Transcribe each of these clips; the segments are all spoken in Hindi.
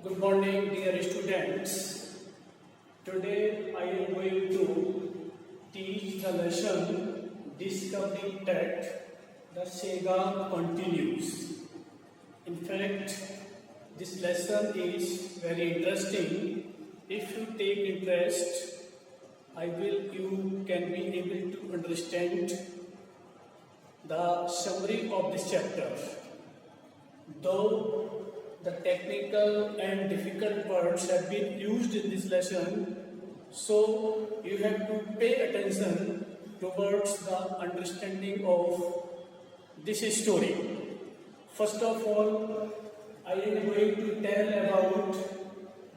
Good morning, dear students. Today I am going to teach the lesson Discovering Tet. The Sega continues. In fact, this lesson is very interesting. If you take interest, you can be able to understand the summary of this chapter. Though the technical and difficult words have been used in this lesson, so you have to pay attention towards the understanding of this story. First of all, I am going to tell about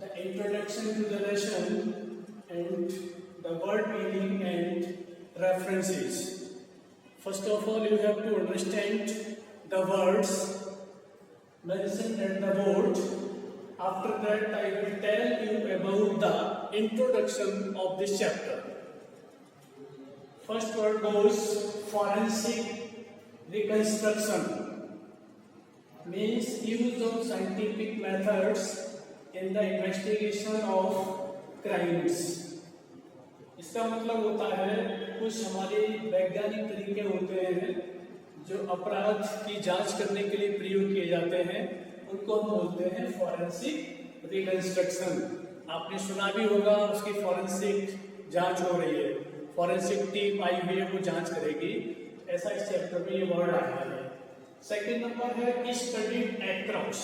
the introduction to the lesson and the word meaning and references. First of all, you have to understand the words mentioned at the board. After that, I will tell you about the introduction of this chapter. First word goes forensic reconstruction, means use of scientific methods in the investigation of crimes. इसका मतलब होता है कुछ हमारे वैज्ञानिक तरीके होते हैं जो अपराध की जांच करने के लिए प्रयोग किए जाते हैं, उनको हम बोलते हैं फॉरेंसिक रिकंस्ट्रक्शन। आपने सुना भी होगा उसकी फॉरेंसिक जांच हो रही है, फॉरेंसिक टीम आई हुई है, वो जांच करेगी। ऐसा इस चैप्टर में ये वर्ड आया है। सेकंड नंबर है स्टडीड एक्रॉस,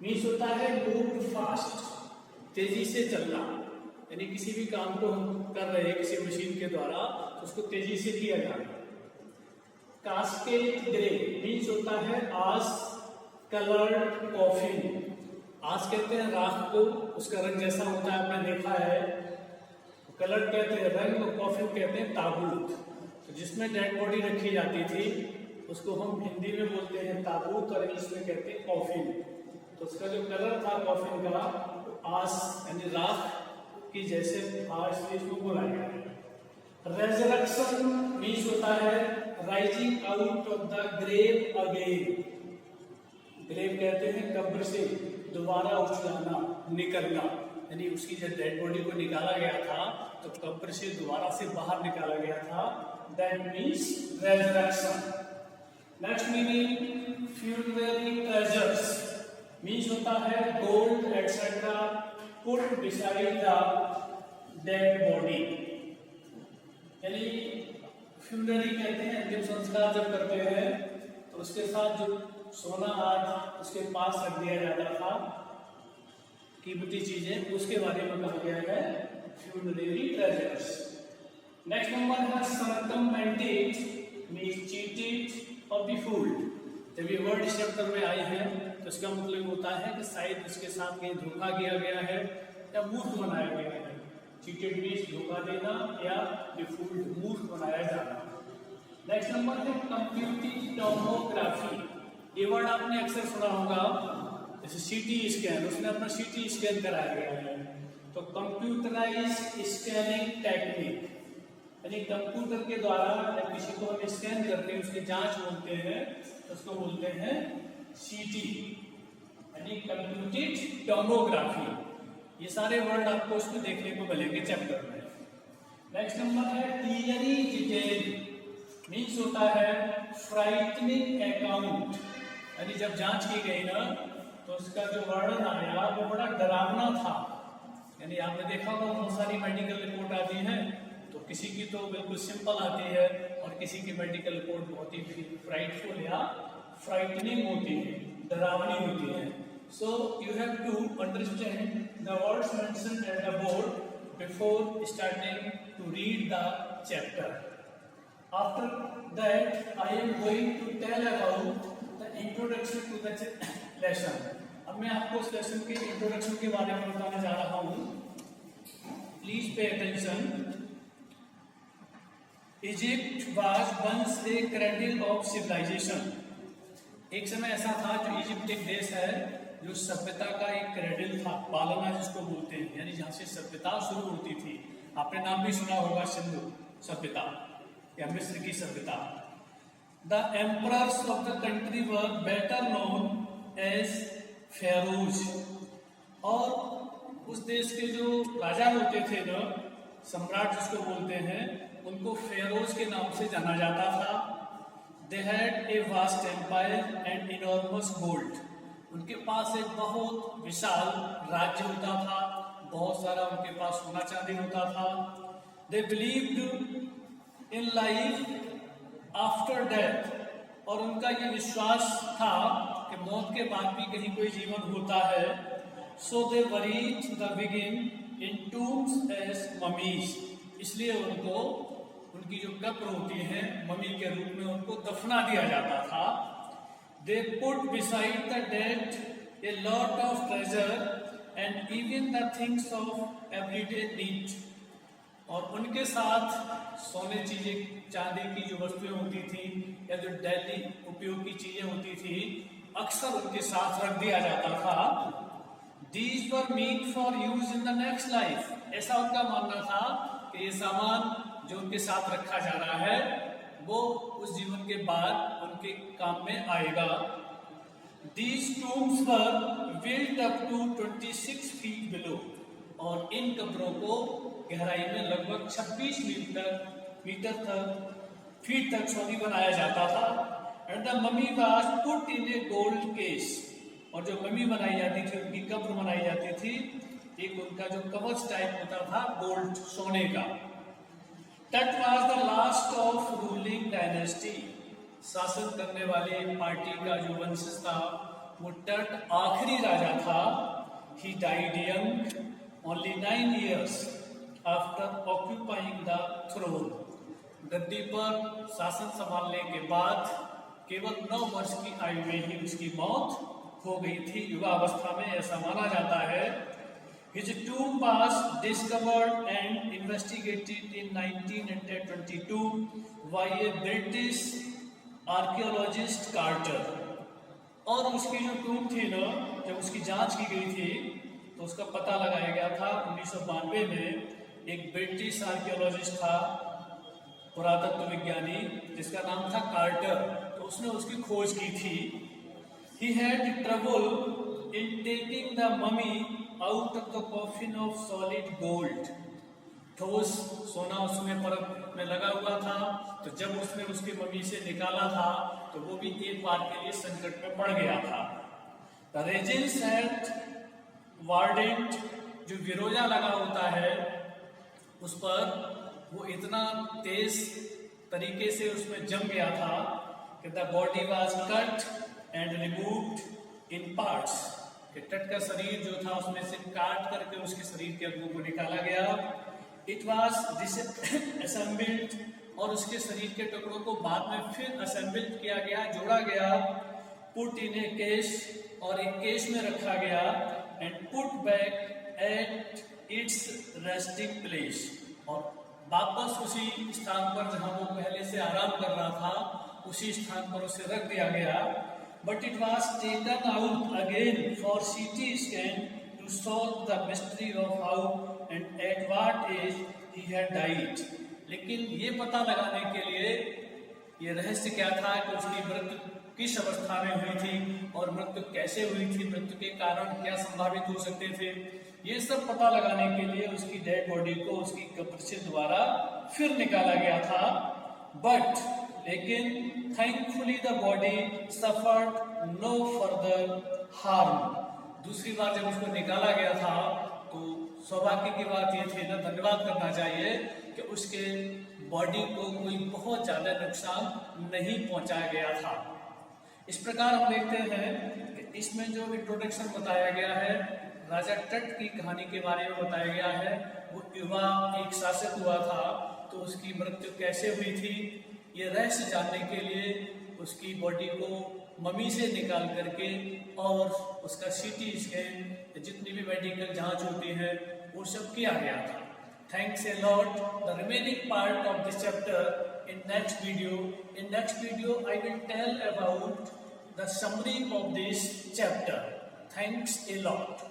मीन्स होता है मूव फास्ट, तेजी से चलना, यानी किसी भी काम को हम कर रहे हैं किसी मशीन के द्वारा तो उसको तेजी से किया जाना। कास्केड ग्रे मीन्स होता है आस कलर्ड कॉफी, आस कहते हैं राख को, उसका रंग जैसा होता है आपने देखा है, कलर कहते हैं रंग, और कॉफी कहते हैं ताबूत। तो जिसमें डेड बॉडी रखी जाती थी उसको हम हिंदी में बोलते हैं ताबूत और इंग्लिश में कहते हैं कॉफिन। तो उसका जो कलर था कॉफिन का आस यानी राख की जैसे था, इसलिए इसको बोला गया। रेजरेक्शन मीन्स होता है rising out of the grave again, grave कहते हैं कब्र से दोबारा उठ जाना, निकलना, यानी उसकी जब डेड बॉडी को निकाला गया था तो कब्र से दोबारा से बाहर निकाला गया था, that means resurrection. Next meaning funerary treasures, means होता है gold etcetera put beside the dead body, यानी फ्यूनरी कहते हैं अंतिम संस्कार जब करते हैं तो उसके साथ जो सोना आज उसके पास रख दिया जाता था, कीमती चीजें, उसके बारे में कहा गया है फ्यूनरी ट्रेजर्स। नेक्स्ट नंबर है सर्कमवेंटेड मींस चीटेड और बिफूल्ड। जब ये वर्ड इस चैप्टर में आए हैं तो इसका मतलब होता है कि शायद इसके साथ कहीं धोखा किया गया है या मूर्ख बनाया गया है। चीटेड मींस धोखा देना या बिफूल्ड मूर्ख बनाया जाना। नेक्स्ट नंबर है कंप्यूटिंग टोमोग्राफी, ये वर्ड आपने अक्सर सुना होगा, जैसे सीटी स्कैन, उसने अपना सीटी स्कैन कराया गया है, तो कंप्यूटराइज स्कैनिंग टेक्निक, यानी कंप्यूटर के द्वारा जब किसी को हम स्कैन करते हैं उसकी जांच बोलते हैं तो उसको बोलते हैं सीटी, यानी कंप्यूटेड टोमोग्राफी। ये सारे वर्ड आपको उसमें देखने को मिलेंगे चैप्टर में। नेक्स्ट नंबर है क्लियरी डिटेल, मीन्स होता है फ्राइटनिंग अकाउंट, यानी जब जांच की गई ना तो उसका जो वर्णन आया वो बड़ा डरावना था। यानी आपने देखा होगा बहुत सारी मेडिकल रिपोर्ट आती है तो किसी की तो बिल्कुल सिंपल आती है और किसी की मेडिकल रिपोर्ट बहुत ही फ्राइटफुल या फ्राइटनिंग होती है, डरावनी होती है। So you have to understand the words mentioned at the board before starting to read the chapter. After that, I am going to tell about the introduction to the lesson. अब मैं आपको इस लेसन के इंट्रोडक्शन के बारे में बताने जा रहा हूँ। Please pay attention. Egypt was once a cradle of civilization. एक समय ऐसा था जो इजिप्ट एक देश है जो सभ्यता का एक क्रेडल था, पालना जिसको बोलते हैं, यानी जहाँ से सभ्यता शुरू होती थी। आपने नाम भी सुना होगा सिंधु सभ्यता या मिस्र की सभ्यता। The emperors of the country were better known as pharaohs, और उस देश के जो राजा होते थे ना, सम्राट जिसको बोलते हैं, उनको फेरोज के नाम से जाना जाता था। They had a vast empire and enormous gold. उनके पास एक बहुत विशाल राज्य होता था, बहुत सारा उनके पास सोना चांदी होता था। They believed in life after death, और उनका ये विश्वास था कि मौत के बाद भी कहीं कोई जीवन होता है। सो दे बरीड द विगिन इन टूम्स एज ममीज, इसलिए उनको उनकी जो कब्र होती है मम्मी के रूप में उनको दफना दिया जाता था। They put beside the dead a lot of treasure and even the things of everyday need, और उनके साथ सोने चीजें चांदी की जो वस्तुएं होती थी या जो डेली उपयोग की चीजें होती थी अक्सर उनके साथ रख दिया जाता था। These were meant for use in the next life, ऐसा उनका मानना था कि ये सामान जो उनके साथ रखा जा रहा है वो उस जीवन के बाद उनके काम में आएगा। These tombs were built up to 26 feet below, और इन कब्रों को गहराई में लगभग 26 फीट तक बनाया जाता था। And the mummy was put in A gold case, और जो मम्मी बनाई जाती थी, उनकी कब्र बनाई जाती थी, एक उनका जो कवच टाइप होता था गोल्ड सोने का। That was the last of ruling dynasty, शासन करने वाले पार्टी का जो वंशज था वो टट आखिरी राजा था। He died young, only 9 years after occupying the throne. गद्दी पर शासन संभालने के बाद केवल 9 वर्ष की आयु में ही उसकी मौत हो गई थी, युवावस्था में, ऐसा माना जाता है। His tomb was discovered and investigated in 1922 by a British archaeologist Carter, और उसकी जो टूम थी ना, जब उसकी जांच की गई थी तो उसका पता लगाया गया था 1992 में। एक ब्रिटिश आर्कियोलॉजिस्ट था, पुरातत्व विज्ञानी, जिसका नाम था कार्टर, तो उसने उसकी खोज की थी। He had trouble in taking the mummy out of the coffin of solid gold. ठोस सोना उसमें परत में लगा हुआ था, तो जब उसने उसकी मम्मी से निकाला था तो वो भी एक बार के लिए संकट में पड़ गया था। The regents had वार्डेंट, जो विरोजा लगा होता है उस पर, वो इतना तेज तरीके से उसमें जम गया था कि the body was cut and removed in parts, कि टट का शरीर जो था उसमें से काट करके उसके शरीर के अंगों को निकाला गया। इट वाज डिसअसेंबल्ड, और उसके शरीर के टुकड़ों को बाद में फिर असेंबल्ड किया गया, जोड़ा गया। पुट इन ए केस, और एक केस में रखा गया। And put back at its resting place, और वापस उसी स्थान पर जहां वो पहले से आराम कर रहा था उसी स्थान पर उसे रख दिया गया। But it was taken out again for CT scan to solve the mystery of how and at what age he had died. लेकिन ये पता लगाने के लिए, ये रहस्य क्या था कि उसकी मृत्यु किस अवस्था में हुई थी और मृत्यु कैसे हुई थी, मृत्यु के कारण क्या संभावित हो सकते थे, ये सब पता लगाने के लिए उसकी डेड बॉडी को उसकी कब्र से दोबारा फिर निकाला गया था। बट लेकिन thankfully the body suffered no further harm. दूसरी बार जब उसको निकाला गया था तो सौभाग्य की बात ये थी ना, धन्यवाद करना चाहिए कि उसके बॉडी को कोई बहुत ज्यादा नुकसान नहीं पहुंचाया गया था। इस प्रकार हम देखते हैं कि इसमें जो इंट्रोडक्शन बताया गया है, राजा टट की कहानी के बारे में बताया गया है। वो युवा एक शासक हुआ था, तो उसकी मृत्यु कैसे हुई थी, ये रहस्य जानने के लिए उसकी बॉडी को मम्मी से निकाल करके और उसका सीटी स्कैन, जितनी भी मेडिकल जांच होती है, वो सब किया गया था। Thanks a lot. The remaining part of this chapter in next video. In next video, I will tell about the summary of this chapter. Thanks a lot.